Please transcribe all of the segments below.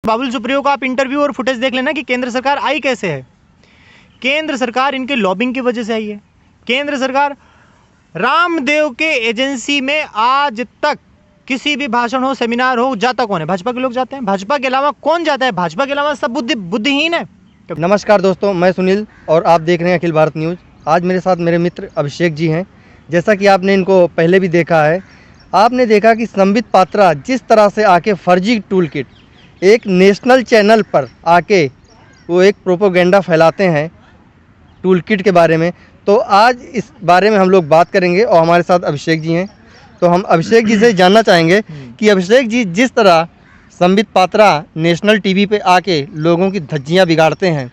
बाबुल सुप्रियो का आप इंटरव्यू और फुटेज देख लेना कि केंद्र सरकार आई कैसे है। केंद्र सरकार इनके लॉबिंग की वजह से आई है। केंद्र सरकार रामदेव के एजेंसी में आज तक किसी भी भाषण हो, सेमिनार हो, जाता कौन है? भाजपा के लोग जाते हैं। भाजपा के अलावा कौन जाता है? भाजपा के अलावा सब बुद्धिहीन है। नमस्कार दोस्तों, मैं सुनील और आप देख रहे हैं अखिल भारत न्यूज़। आज मेरे साथ मेरे मित्र अभिषेक जी हैं। जैसा कि आपने इनको पहले भी देखा है, आपने देखा कि संबित पात्रा जिस तरह से आके फर्जी टूल किट एक नेशनल चैनल पर आके वो एक प्रोपोगेंडा फैलाते हैं टूल किट के बारे में। तो आज इस बारे में हम लोग बात करेंगे और हमारे साथ अभिषेक जी हैं। तो हम अभिषेक जी से जानना चाहेंगे कि अभिषेक जी, जिस तरह संबित पात्रा नेशनल टीवी पे आके लोगों की धज्जियां बिगाड़ते हैं।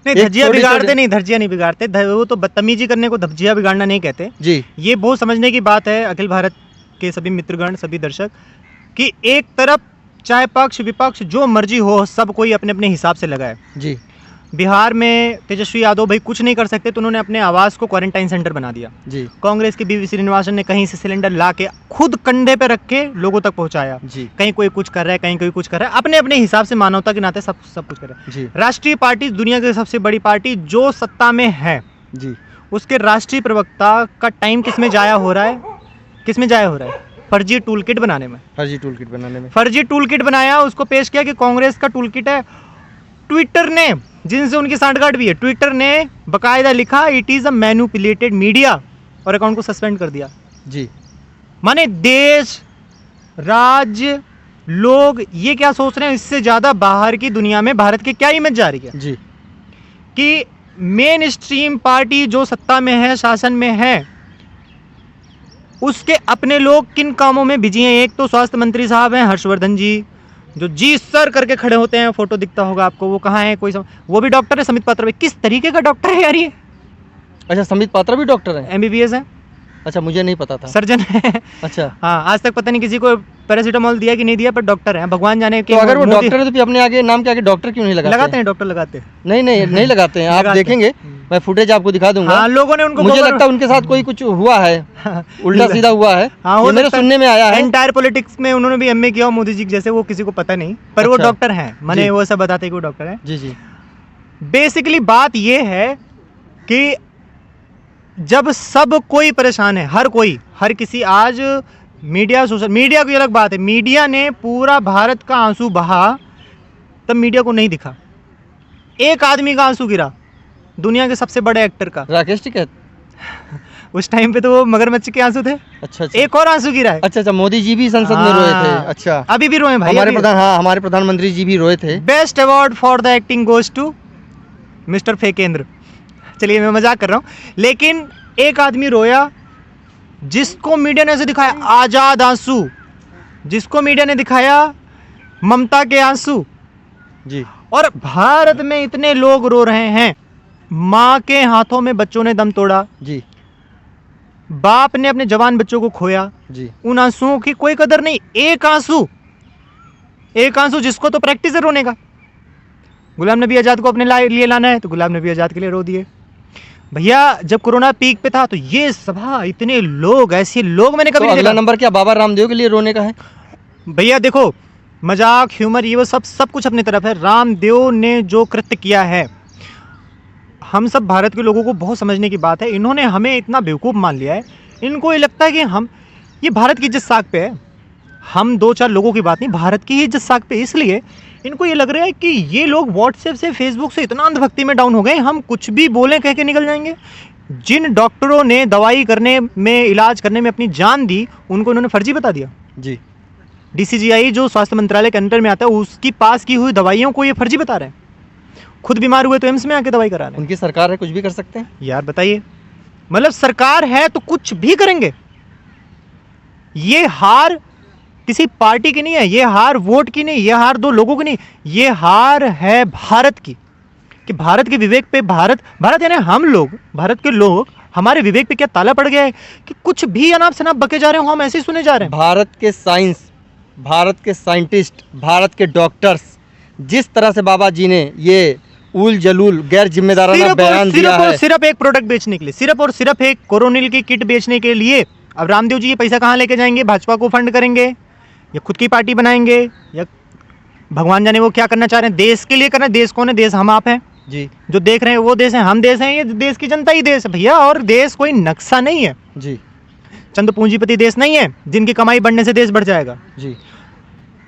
नहीं, धज्जियां बिगाड़ते नहीं, धज्जियां नहीं बिगाड़ते, वो तो बदतमीजी करने को धज्जियां बिगाड़ना नहीं कहते जी। ये बहुत समझने की बात है अखिल भारत के सभी मित्रगण, सभी दर्शक, कि एक तरफ चाहे पक्ष विपक्ष जो मर्जी हो, सब कोई अपने अपने हिसाब से लगाए जी। बिहार में तेजस्वी यादव भाई कुछ नहीं कर सकते तो उन्होंने अपने आवास को क्वारंटाइन सेंटर बना दिया जी। कांग्रेस के बीवी श्रीनिवासन ने कहीं से सिलेंडर ला के खुद कंधे पे रख के लोगों तक पहुंचाया जी। कहीं कोई कुछ कर रहा है, कहीं कोई कुछ कर रहा है, अपने अपने हिसाब से मानवता के नाते सब कुछ कर रहा है जी। राष्ट्रीय पार्टी, दुनिया की सबसे बड़ी पार्टी जो सत्ता में है जी, उसके राष्ट्रीय प्रवक्ता का टाइम किसमें जाया हो रहा है? किसमें जाया हो रहा है? फर्जी टूल किट बनाने में। फर्जी टूल किट बनाया, उसको पेश किया कि कांग्रेस का टूल किट है। ट्विटर ने, जिनसे उनकी सांठगांठ भी है, ट्विटर ने बकायदा लिखा it is a manipulated media और अकाउंट को सस्पेंड कर दिया जी। माने देश, राज्य, लोग ये क्या सोच रहे हैं, इससे ज्यादा बाहर की दुनिया में भारत की क्या इमेज जा रही है जी, कि मेन स्ट्रीम पार्टी जो सत्ता में है, शासन में है, उसके अपने लोग किन कामों में बिजी हैं। एक तो स्वास्थ्य मंत्री साहब हैं हर्षवर्धन जी, जो जी सर करके खड़े होते हैं, फोटो दिखता होगा आपको, वो कहाँ है? कोई वो भी डॉक्टर है। संबित पात्रा भी किस तरीके का डॉक्टर है यार ये? अच्छा, संबित पात्रा भी डॉक्टर है, MBBS है। अच्छा, मुझे नहीं पता था। सर्जन है। अच्छा हाँ, आज तक पता नहीं किसी को पैरासीटामोल दिया कि नहीं दिया, पर डॉक्टर है, भगवान जाने। तो अगर वो डॉक्टर है तो फिर अपने आगे नाम के आगे डॉक्टर क्यों नहीं लगाते हैं? डॉक्टर लगाते हैं। नहीं लगाते हैं। आप देखेंगे, मैं फुटेज आपको दिखा दूंगा। हाँ, लोगों ने उनको, मुझे लगता है उनके साथ कोई कुछ हुआ है, उल्टा सीधा हुआ है। हाँ, वो मेरे सुनने में आया है। एंटायर पॉलिटिक्स में उन्होंने भी MA किया मोदी जी जैसे, वो किसी को पता नहीं, पर वो डॉक्टर हैं। मैंने वो सब बताते कि वो डॉक्टर है जी जी। बेसिकली बात ये है कि जब सब कोई परेशान है, हर किसी, आज मीडिया, सोशल मीडिया की अलग बात है, मीडिया ने पूरा भारत का आंसू बहा, तब मीडिया को नहीं दिखा। एक आदमी का आंसू गिरा, दुनिया के सबसे बड़े एक्टर का, राकेश टिकैत। उस टाइम पे तो वो मगरमच्छ के आंसू थे। अच्छा। एक और आंसू गिरा है। अच्छा, मोदी जी भी संसद में रोए थे। अच्छा, अभी भी रोए भाई। हमारे प्रधानमंत्री जी भी रोए थे। Best award for the acting goes to mister Fekendra. चलिए, मैं मजाक कर रहा हूँ, लेकिन एक आदमी रोया जिसको मीडिया ने ऐसे दिखाया आजाद आंसू, जिसको मीडिया ने दिखाया ममता के आंसू जी। और भारत में इतने लोग रो रहे हैं, माँ के हाथों में बच्चों ने दम तोड़ा जी, बाप ने अपने जवान बच्चों को खोया जी, उन आंसुओं की कोई कदर नहीं। एक आंसू जिसको तो प्रैक्टिस है रोने का। गुलाम नबी आजाद को अपने लिए लाना है तो गुलाम नबी आजाद के लिए रो दिए भैया। जब कोरोना पीक पे था तो ये सभा, इतने लोग, ऐसे लोग मैंने कभी नहीं देखा। अगला नंबर क्या बाबा रामदेव के लिए रोने का है? भैया देखो, मजाक, ह्यूमर, ये वो सब कुछ अपनी तरफ है। रामदेव ने जो कृत्य किया है, हम सब भारत के लोगों को बहुत समझने की बात है। इन्होंने हमें इतना बेवकूफ़ मान लिया है, इनको ये लगता है कि ये भारत की इज्जत साख पे है। हम 2-4 लोगों की बात नहीं, भारत की ही इज्जत साख पे। इसलिए इनको ये लग रहा है कि ये लोग व्हाट्सएप से, फेसबुक से इतना अंधभक्ति में डाउन हो गए, हम कुछ भी बोलें कह के निकल जाएंगे। जिन डॉक्टरों ने दवाई करने में, इलाज करने में अपनी जान दी, उनको उन्होंने फर्जी बता दिया जी। DCGI जो स्वास्थ्य मंत्रालय के अंडर में आता है, उसकी पास की हुई दवाइयों को ये फर्जी बता रहे हैं। खुद बीमार हुए तो एम्स में आके दवाई करा रहे हैं। उनकी सरकार है, कुछ भी कर सकते हैं यार, बताइए। मतलब सरकार है तो कुछ भी करेंगे। ये हार किसी पार्टी की नहीं है, ये हार वोट की नहीं, ये हार 2 लोगों की नहीं, ये हार है भारत की। कि भारत के विवेक पे, भारत यानी हम लोग, भारत के लोग, हमारे विवेक पे क्या ताला पड़ गया है कि कुछ भी अनाप शनाप बके जा रहे हो, हम ऐसे ही सुने जा रहे हैं। भारत के साइंस, भारत के साइंटिस्ट, भारत के डॉक्टर्स, जिस तरह से बाबा जी ने ये उल जलूल गैर जिम्मेदाराना बयान दिया है, सिर्फ एक प्रोडक्ट बेचने के लिए, सिर्फ एक कोरोनिल की किट बेचने के लिए। अब रामदेव जी ये पैसा कहाँ लेके जाएंगे? भाजपा को फंड करेंगे या खुद की पार्टी बनाएंगे या भगवान जाने वो क्या करना चाह रहे हैं, देश के लिए करना है। देश कौन है? देश हम आप हैं जी जो देख रहे हैं, वो देश है, हम देश हैं, ये देश की जनता ही देश है भैया। और देश कोई नक्शा नहीं है, जी चंद पूंजीपति देश नहीं है जिनकी कमाई बढ़ने से देश बढ़ जाएगा। जी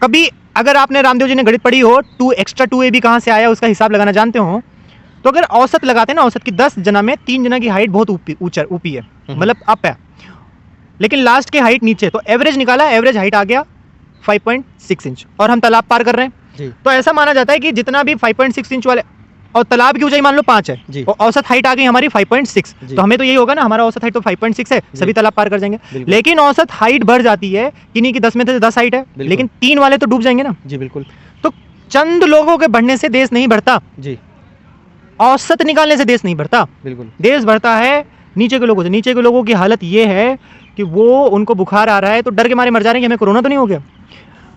कभी अगर आपने रामदेव जी ने गणित पढ़ी हो, 2 एक्स्ट्रा 2ab कहाँ से आया उसका हिसाब लगाना जानते हो, तो अगर औसत लगाते हैं ना, औसत की 10 जना में 3 जना की हाइट बहुत ऊपी है, मतलब अप है, लेकिन लास्ट की हाइट नीचे। तो एवरेज निकाला, एवरेज हाइट आ गया 5.6 इंच और हम तालाब पार कर रहे हैं। जी तो ऐसा माना जाता है कि जितना भी 5.6 इंच वाले, और तालाब की ऊंचाई मान लो 5 है, जी। और औसत हाइट आ गई हमारी 5.6, जी। तो हमें तो यही होगा ना, हमारा औसत हाइट तो 5.6 है, सभी तालाब पार कर जाएंगे। बिल्कुल। लेकिन औसत हाइट बढ़ जाती है, किन्हीं की 10 में से 10 हाइट है, बिल्कुल। लेकिन 3 वाले तो डूब जाएंगे ना। जी बिल्कुल। तो चंद लोगों के बढ़ने से देश नहीं बढ़ता, जी औसत निकालने से देश नहीं बढ़ता। बिल्कुल। देश बढ़ता है नीचे के लोगों से। नीचे के लोगों की हालत ये है कि वो, उनको बुखार आ रहा है तो डर के मारे मर जा रहे हैं कि हमें कोरोना तो नहीं हो गया।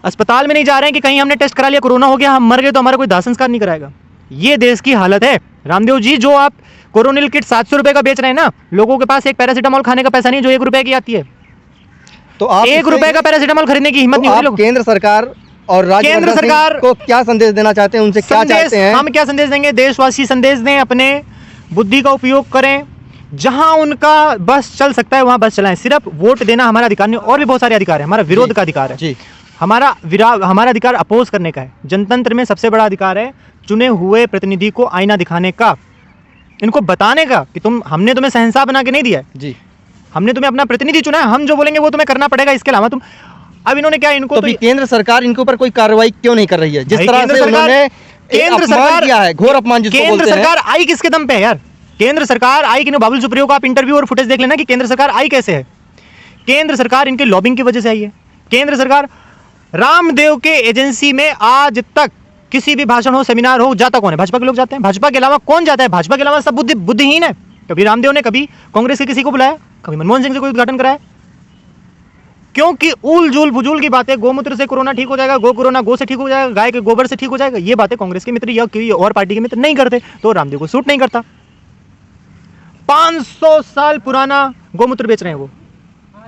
अस्पताल में नहीं जा रहे हैं कि कहीं हमने टेस्ट करा लिया कोरोना हो गया, हम मर गए तो हमारा कोई दाह संस्कार नहीं कराएगा। ये देश की हालत है। रामदेव जी, जो आप कोरोनिल किट 700 रुपए का बेच रहे हैं ना, लोगों के पास एक पैरासीटामोल खाने का पैसा नहीं, जो 1 रुपए की आती है। तो आप 1 रुपए का पैरासीटामोल खरीदने की हिम्मत नहीं हो रही आप लोगों को। केंद्र सरकार और राज्य केंद्र मंत्री सरकार को क्या संदेश देना चाहते हैं, उनसे क्या संदेश, चाहते हैं? हम क्या संदेश देंगे? देशवासी संदेश दें, अपने बुद्धि का उपयोग करें, जहां उनका बस चल सकता है वहां बस चलाएं। सिर्फ वोट देना हमारा अधिकार नहीं, और भी बहुत सारे अधिकार है। हमारा विरोध का अधिकार है, जी हमारा अधिकार अपोज करने का है। जनतंत्र में सबसे बड़ा अधिकार है चुने हुए प्रतिनिधि को आईना दिखाने का, इनको बताने का कि हमने तुम्हें शहंशाह बना के नहीं दिया है, जी। हमने तुम्हें अपना प्रतिनिधि चुना है, हम जो बोलेंगे वो तुम्हें करना पड़ेगा, इसके अलावा तुम। अब इन्होंने क्या, इनको तो भी केंद्र सरकार इनके ऊपर कोई कार्रवाई क्यों नहीं कर रही है? जिस तरह से उन्होंने केंद्र सरकार किया है, घोर अपमान जिसको केंद्र बोलते हैं। सरकार आई किसके दम पे है यार? केंद्र सरकार आई कि बाबुल सुप्रियो का आप इंटरव्यू और फुटेज देख लेना कि केंद्र सरकार आई कैसे है। केंद्र सरकार इनके लॉबिंग की वजह से आई है। केंद्र सरकार, रामदेव के एजेंसी में आज तक किसी भी भाषण हो, सेमिनार हो, जाता कौन है? भाजपा के लोग जाते हैं। भाजपा के अलावा कौन जाता है? भाजपा के अलावा सब बुद्धिहीन है। कभी रामदेव ने कभी कांग्रेस के किसी को बुलाया? कभी मनमोहन सिंह से कोई उद्घाटन कराया? क्योंकि उल जुल बुजुल की बातें, गोमूत्र से कोरोना ठीक हो जाएगा, गो से ठीक हो जाएगा, गाय के गोबर से ठीक हो जाएगा, ये बातें कांग्रेस के मित्र या कोई और पार्टी के मित्र नहीं करते, तो रामदेव को सूट नहीं करता। 500 साल पुराना गोमूत्र बेच रहे हैं वो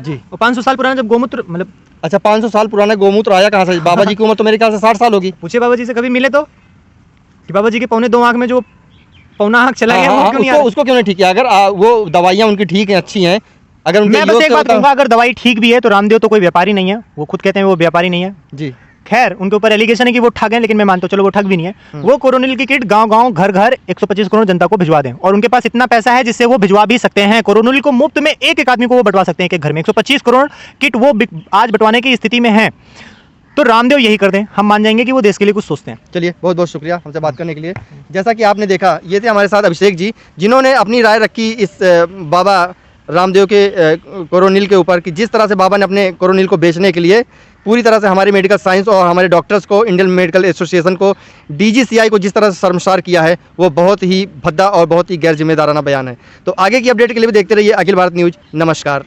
जी। और 500 साल पुराना जब गोमूत्र, मतलब अच्छा, 500 साल पुराना गोमूत्र आया कहाँ से? बाबा जी की उम्र तो मेरे ख्याल से 60 साल होगी। पूछे बाबा जी से, कभी मिले तो, कि बाबा जी के पौने 2 आंख में जो पौना आंख चला गया, वो क्यों नहीं आ रहा? उसको क्यों नहीं ठीक है? अगर वो दवाइयाँ उनकी ठीक हैं, अच्छी हैं, अगर मैं बस एक बात कहूंगा, अगर दवाई ठीक भी है तो रामदेव तो कोई व्यापारी नहीं है, वो खुद कहते हैं वो व्यापारी नहीं है जी। खैर, उनके ऊपर एलिगेशन है कि वो ठग हैं, लेकिन मैं मानता हूं चलो वो ठग भी नहीं है। वो कोरोनिल की किट गांव-गांव, घर-घर 125 करोड़ जनता को भिजवा दें, और उनके पास इतना पैसा है जिससे वो भिजवा भी सकते हैं। कोरोनिल को मुफ्त में एक आदमी को वो बंटवा सकते हैं, एक घर में 125 करोड़ किट वो आज बंटवाने की स्थिति में है। तो रामदेव यही कर दें, हम मान जाएंगे कि वो देश के लिए कुछ सोचते हैं। चलिए, बहुत बहुत शुक्रिया हमसे बात करने के लिए। जैसा कि आपने देखा, ये थे हमारे साथ अभिषेक जी, जिन्होंने अपनी राय रखी इस बाबा रामदेव के कोरोनिल के ऊपर, कि जिस तरह से बाबा ने अपने कोरोनिल को बेचने के लिए पूरी तरह से हमारी मेडिकल साइंस और हमारे डॉक्टर्स को, इंडियन मेडिकल एसोसिएशन को, DGCI को जिस तरह से शर्मसार किया है, वो बहुत ही भद्दा और बहुत ही गैर जिम्मेदाराना बयान है। तो आगे की अपडेट के लिए भी देखते रहिए अखिल भारत न्यूज़। नमस्कार।